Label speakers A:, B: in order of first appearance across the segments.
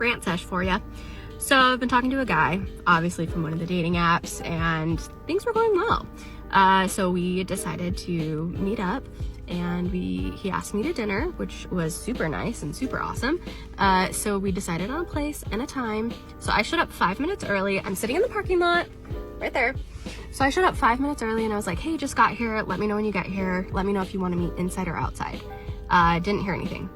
A: rant sesh for you. So I've been talking to a guy, obviously from one of the dating apps, and things were going well. So we decided to meet up, and he asked me to dinner, which was super nice and super awesome. So we decided on a place and a time. So I showed up 5 minutes early. I'm sitting in the parking lot right there. So I showed up 5 minutes early and I was like, hey, just got here. Let me know when you get here. Let me know if you want to meet inside or outside. Didn't hear anything.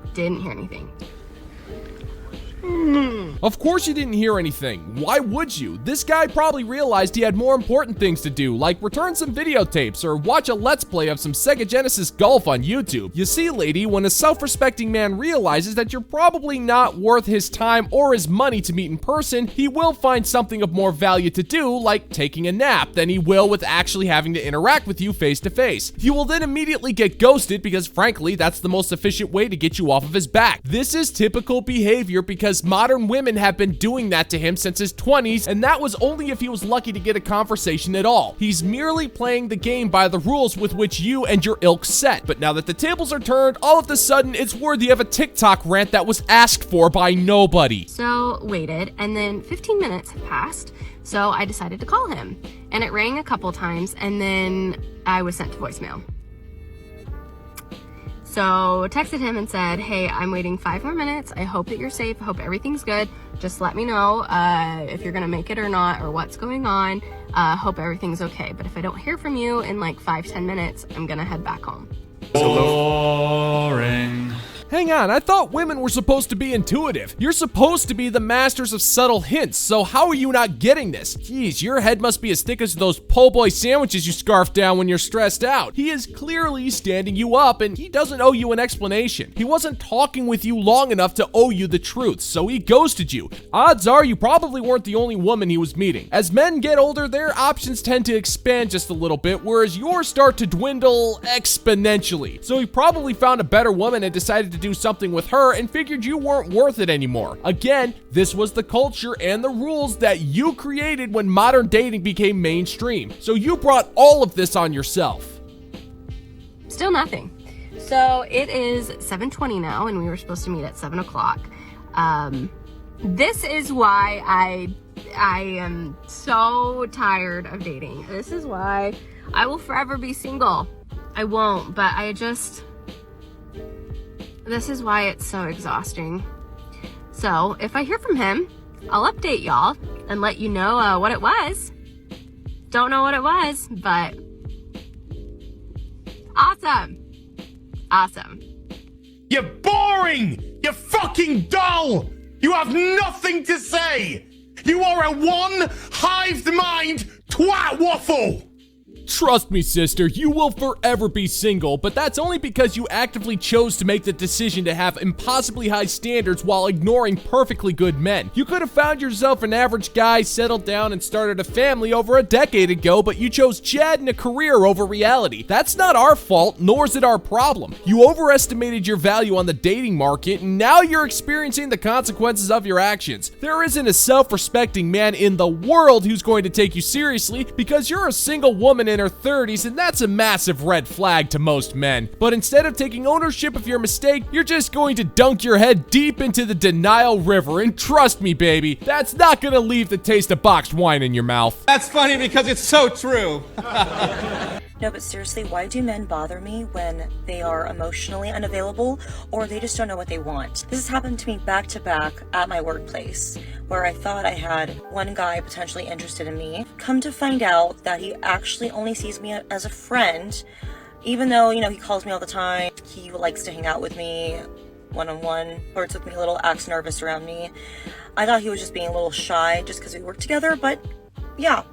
B: Of course you didn't hear anything. Why would you? This guy probably realized he had more important things to do, like return some videotapes or watch a let's play of some Sega Genesis Golf on YouTube. You see, lady, when a self-respecting man realizes that you're probably not worth his time or his money to meet in person, he will find something of more value to do, like taking a nap, than he will with actually having to interact with you face to face. You will then immediately get ghosted because, frankly, that's the most efficient way to get you off of his back. This is typical behavior because modern women have been doing that to him since his 20s, and that was only if he was lucky to get a conversation at all. He's merely playing the game by the rules with which you and your ilk set. But now that the tables are turned, all of a sudden it's worthy of a TikTok rant that was asked for by nobody.
A: So waited, and then 15 minutes had passed, so I decided to call him. And it rang a couple times, and then I was sent to voicemail. So texted him and said, hey, I'm waiting 5 more minutes. I hope that you're safe. I hope everything's good. Just let me know if you're gonna make it or not, or what's going on. Hope everything's okay. But if I don't hear from you in like 5-10 minutes, I'm gonna head back home.
C: Boring.
B: Hang on, I thought women were supposed to be intuitive. You're supposed to be the masters of subtle hints, so how are you not getting this? Jeez, your head must be as thick as those po' boy sandwiches you scarf down when you're stressed out. He is clearly standing you up, and he doesn't owe you an explanation. He wasn't talking with you long enough to owe you the truth, so he ghosted you. Odds are you probably weren't the only woman he was meeting. As men get older, their options tend to expand just a little bit, whereas yours start to dwindle exponentially. So he probably found a better woman and decided to do something with her and figured you weren't worth it anymore. Again, this was the culture and the rules that you created when modern dating became mainstream. So you brought all of this on yourself.
A: Still nothing. So it is 7:20 now, and we were supposed to meet at 7 o'clock. This is why I am so tired of dating. This is why I will forever be single. I won't, but this is why it's so exhausting. So if I hear from him, I'll update y'all and let you know what it was. Don't know what it was, but awesome.
D: You're boring! You're fucking dull! You have nothing to say! You are a one-hived mind twat waffle!
B: Trust me, sister, you will forever be single, but that's only because you actively chose to make the decision to have impossibly high standards while ignoring perfectly good men. You could have found yourself an average guy, settled down, and started a family over a decade ago, but you chose Chad and a career over reality. That's not our fault, nor is it our problem. You overestimated your value on the dating market, and now you're experiencing the consequences of your actions. There isn't a self-respecting man in the world who's going to take you seriously because you're a single woman in her 30s, and that's a massive red flag to most men. But instead of taking ownership of your mistake, you're just going to dunk your head deep into the denial river, and trust me, baby, that's not gonna leave the taste of boxed wine in your mouth.
E: That's funny because it's so true.
F: No, but seriously, why do men bother me when they are emotionally unavailable or they just don't know what they want? This has happened to me back to back at my workplace, where I thought I had one guy potentially interested in me. Come to find out that he actually only sees me as a friend, even though, he calls me all the time. He likes to hang out with me one-on-one, flirts with me a little, acts nervous around me. I thought he was just being a little shy just because we work together, but yeah,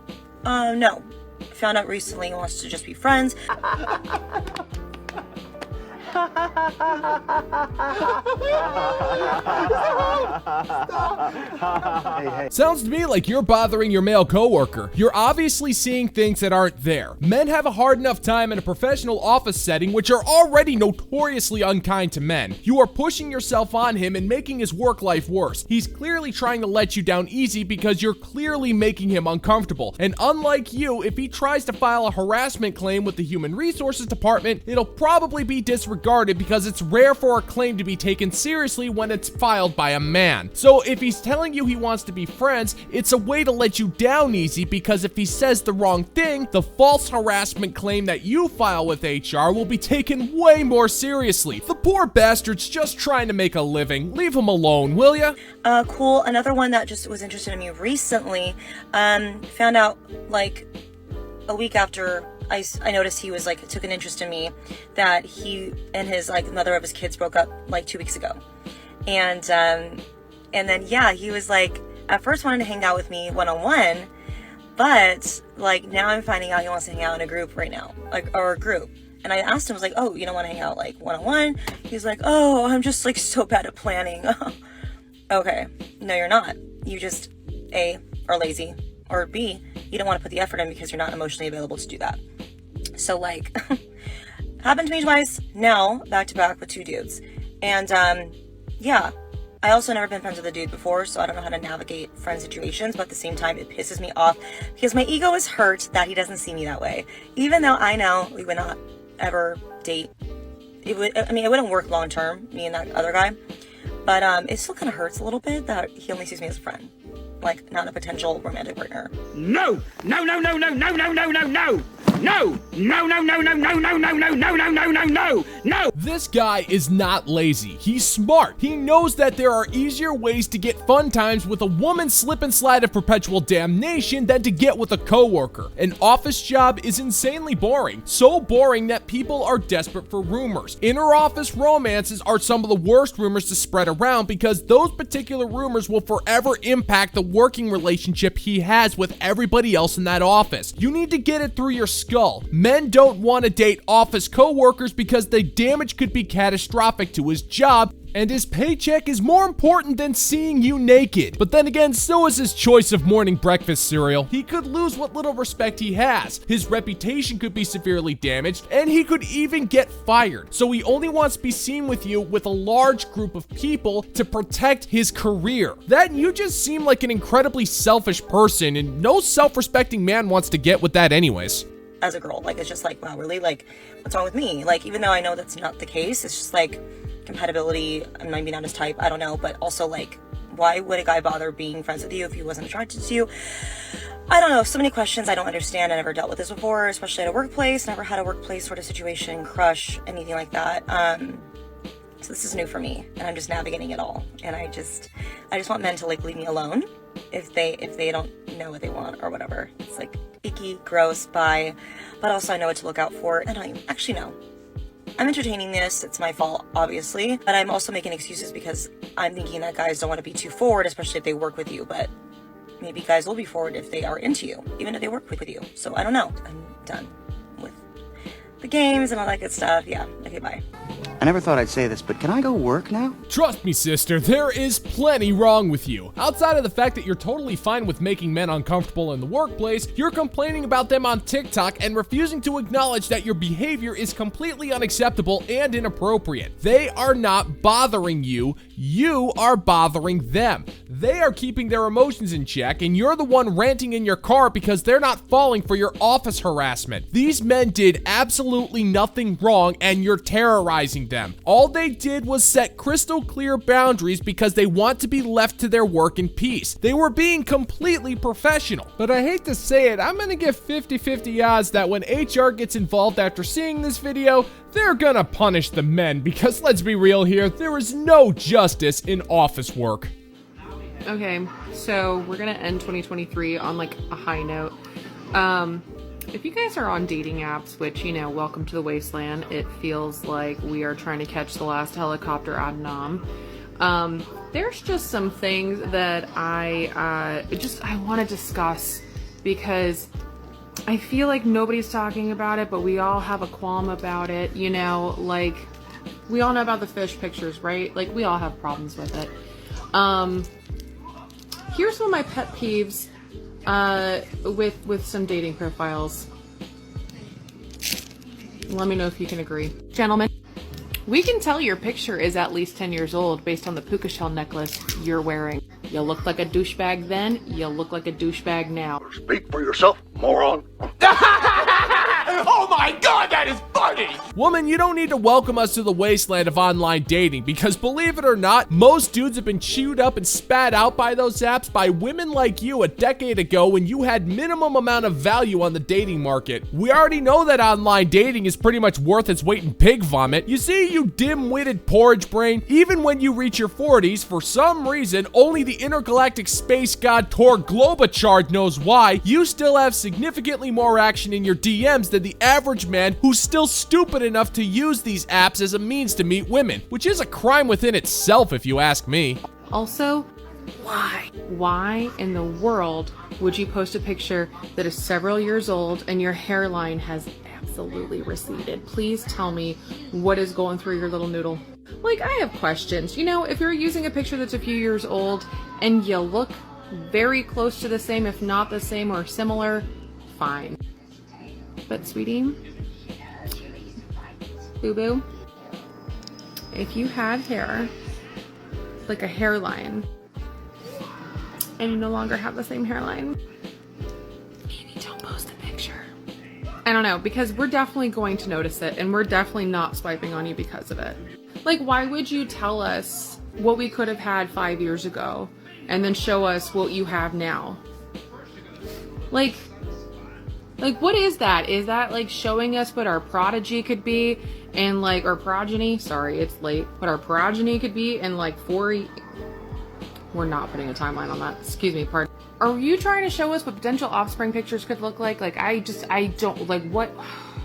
F: no. Found out recently he wants to just be friends.
B: Sounds to me like you're bothering your male coworker. You're obviously seeing things that aren't there. Men have a hard enough time in a professional office setting, which are already notoriously unkind to men. You are pushing yourself on him and making his work life worse. He's clearly trying to let you down easy because you're clearly making him uncomfortable. And unlike you, if he tries to file a harassment claim with the Human Resources Department, it'll probably be disregarded because it's rare for a claim to be taken seriously when it's filed by a man. So if he's telling you he wants to be friends, it's a way to let you down easy, because if he says the wrong thing, the false harassment claim that you file with HR will be taken way more seriously. The poor bastard's just trying to make a living. Leave him alone, will ya?
F: Cool. Another one that just was interested in me recently, found out like a week after I noticed he was like, took an interest in me, that he and his like mother of his kids broke up like 2 weeks ago. And then, yeah, he was like, at first wanted to hang out with me one-on-one, but like now I'm finding out he wants to hang out in a group right now, like, or a group. And I asked him, I was like, oh, you don't want to hang out like one-on-one? He's like, oh, I'm just like so bad at planning. Okay, no, you're not. You just, A, are lazy, or B, you don't want to put the effort in because you're not emotionally available to do that. So like, happened to me twice, now back to back with 2 dudes. And yeah, I also never been friends with a dude before, so I don't know how to navigate friend situations, but at the same time, it pisses me off because my ego is hurt that he doesn't see me that way. Even though I know we would not ever date. It wouldn't work long term, me and that other guy, but it still kind of hurts a little bit that he only sees me as a friend, like not a potential romantic partner.
C: No! No, no, no, no, no, no, no, no, no! No! No, no, no, no, no, no, no, no, no, no, no, no, no! No!
B: This guy is not lazy. He's smart. He knows that there are easier ways to get fun times with a woman slip and slide of perpetual damnation than to get with a coworker. An office job is insanely boring. So boring that people are desperate for rumors. Inter-office romances are some of the worst rumors to spread around because those particular rumors will forever impact the working relationship he has with everybody else in that office. You need to get it through your skull. Men don't want to date office coworkers because the damage could be catastrophic to his job, and his paycheck is more important than seeing you naked. But then again, so is his choice of morning breakfast cereal. He could lose what little respect he has. His reputation could be severely damaged, and he could even get fired. So he only wants to be seen with you with a large group of people to protect his career. That you just seem like an incredibly selfish person, and no self-respecting man wants to get with that anyways.
F: As a girl, like, it's just like, wow, really, like, what's wrong with me? Like, even though I know that's not the case, it's just like compatibility. I'm maybe not his type, I don't know, but also like, why would a guy bother being friends with you if he wasn't attracted to you? I don't know, so many questions I don't understand. I never dealt with this before, especially at a workplace. Never had a workplace sort of situation, crush, anything like that. So this is new for me, and I'm just navigating it all. And I just want men to like leave me alone if they don't know what they want or whatever. It's like icky, gross, bye. But also I know what to look out for. And I actually know. I'm entertaining this. It's my fault, obviously. But I'm also making excuses because I'm thinking that guys don't want to be too forward, especially if they work with you. But maybe guys will be forward if they are into you, even if they work with you. So I don't know. I'm done with the games and all that good stuff. Yeah. Okay, bye.
G: I never thought I'd say this, but can I go work now?
B: Trust me, sister, there is plenty wrong with you. Outside of the fact that you're totally fine with making men uncomfortable in the workplace, you're complaining about them on TikTok and refusing to acknowledge that your behavior is completely unacceptable and inappropriate. They are not bothering you, you are bothering them. They are keeping their emotions in check, and you're the one ranting in your car because they're not falling for your office harassment. These men did absolutely nothing wrong, and you're terrorizing them. All they did was set crystal clear boundaries because they want to be left to their work in peace. They were being completely professional. But I hate to say it, I'm gonna give 50-50 odds that when HR gets involved after seeing this video, they're gonna punish the men because let's be real here, there is no justice in office work.
H: Okay, so we're gonna end 2023 on like a high note. If you guys are on dating apps, which, you know, welcome to the wasteland, it feels like we are trying to catch the last helicopter ad nom. There's just some things that I want to discuss because I feel like nobody's talking about it, but we all have a qualm about it, you know, like, we all know about the fish pictures, right? Like, we all have problems with it. here's some of my pet peeves with some dating profiles. Let me know if you can agree. Gentlemen, we can tell your picture is at least 10 years old based on the puka shell necklace you're wearing. You looked like a douchebag then, you look like a douchebag now.
I: Speak for yourself, moron.
D: Oh my god, that is funny!
B: Woman, you don't need to welcome us to the wasteland of online dating because believe it or not, most dudes have been chewed up and spat out by those apps by women like you a decade ago when you had minimum amount of value on the dating market. We already know that online dating is pretty much worth its weight in pig vomit. You see, you dim-witted porridge brain, even when you reach your 40s, for some reason, only the intergalactic space god Tor Globochard knows why, you still have significantly more action in your DMs than the average man who's still stupid enough to use these apps as a means to meet women, which is a crime within itself if you ask me.
H: Also, why? Why in the world would you post a picture that is several years old and your hairline has absolutely receded? Please tell me what is going through your little noodle. Like, I have questions. You know, if you're using a picture that's a few years old and you look very close to the same, if not the same or similar, fine. But sweetie, boo-boo, if you had hair, like a hairline, and you no longer have the same hairline, maybe don't post the picture. I don't know, because we're definitely going to notice it, and we're definitely not swiping on you because of it. Like, why would you tell us what we could have had 5 years ago, and then show us what you have now? Like, what is that? Is that like showing us what our prodigy could be and like, or progeny? Sorry, it's late. What our progeny could be in like 4 We're not putting a timeline on that. Excuse me, pardon. Are you trying to show us what potential offspring pictures could look like? Like, I don't, like, what?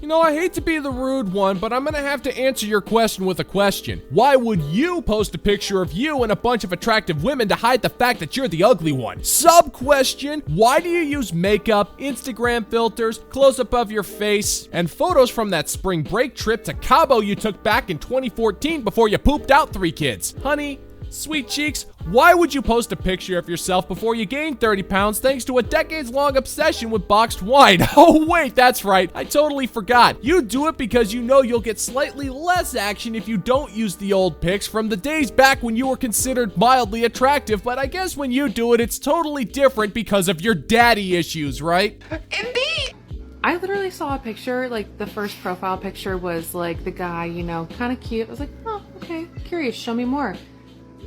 B: You know, I hate to be the rude one, but I'm gonna have to answer your question with a question. Why would you post a picture of you and a bunch of attractive women to hide the fact that you're the ugly one? Sub-question, why do you use makeup, Instagram filters, close-up of your face, and photos from that spring break trip to Cabo you took back in 2014 before you pooped out 3 kids? Honey, sweet cheeks, why would you post a picture of yourself before you gained 30 pounds thanks to a decades-long obsession with boxed wine? Oh wait, that's right, I totally forgot. You do it because you know you'll get slightly less action if you don't use the old pics from the days back when you were considered mildly attractive, but I guess when you do it, it's totally different because of your daddy issues, right?
D: Indeed!
H: I literally saw a picture, like the first profile picture was like the guy, you know, kind of cute. I was like, oh, okay, curious, show me more.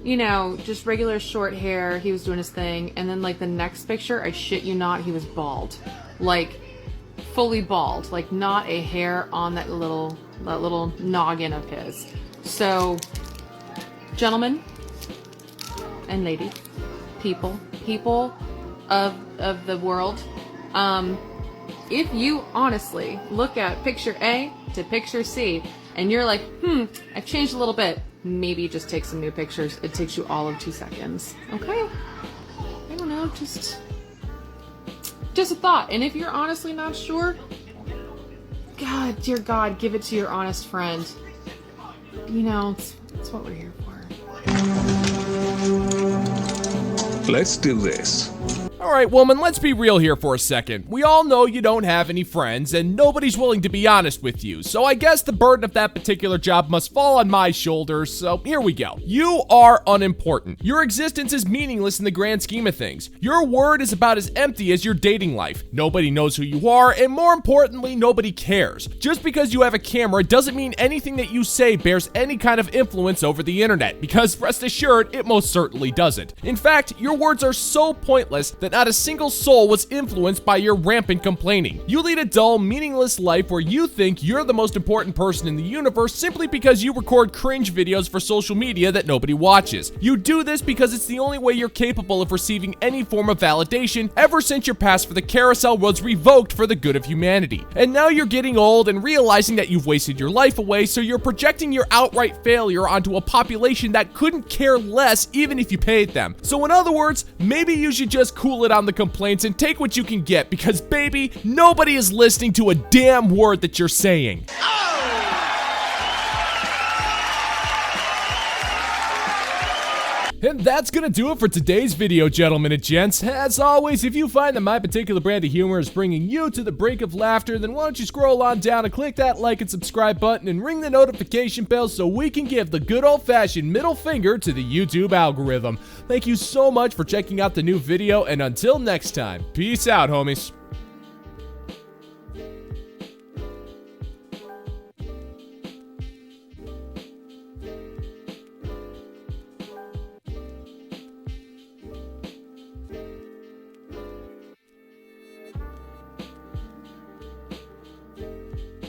H: You know, just regular short hair, he was doing his thing, and then like the next picture, I shit you not, he was bald. Like, fully bald, like not a hair on that little noggin of his. So, gentlemen and ladies, people of the world, if you honestly look at picture A to picture C, and you're like, I've changed a little bit, maybe just take some new pictures. It takes you all of 2 seconds. Okay? I don't know, just a thought. And if you're honestly not sure, God, dear God, give it to your honest friend. You know, it's what we're here for.
I: Let's do this.
B: Alright, woman, let's be real here for a second. We all know you don't have any friends, and nobody's willing to be honest with you, so I guess the burden of that particular job must fall on my shoulders, so here we go. You are unimportant. Your existence is meaningless in the grand scheme of things. Your word is about as empty as your dating life. Nobody knows who you are, and more importantly, nobody cares. Just because you have a camera doesn't mean anything that you say bears any kind of influence over the internet, because rest assured, it most certainly doesn't. In fact, your words are so pointless that not a single soul was influenced by your rampant complaining. You lead a dull, meaningless life where you think you're the most important person in the universe simply because you record cringe videos for social media that nobody watches. You do this because it's the only way you're capable of receiving any form of validation ever since your pass for the carousel was revoked for the good of humanity. And now you're getting old and realizing that you've wasted your life away, so you're projecting your outright failure onto a population that couldn't care less even if you paid them. So in other words, maybe you should just cool it on the complaints and take what you can get, because baby, nobody is listening to a damn word that you're saying. And that's gonna do it for today's video, gentlemen and gents. As always, if you find that my particular brand of humor is bringing you to the brink of laughter, then why don't you scroll on down and click that like and subscribe button and ring the notification bell so we can give the good old-fashioned middle finger to the YouTube algorithm. Thank you so much for checking out the new video, and until next time, peace out, homies.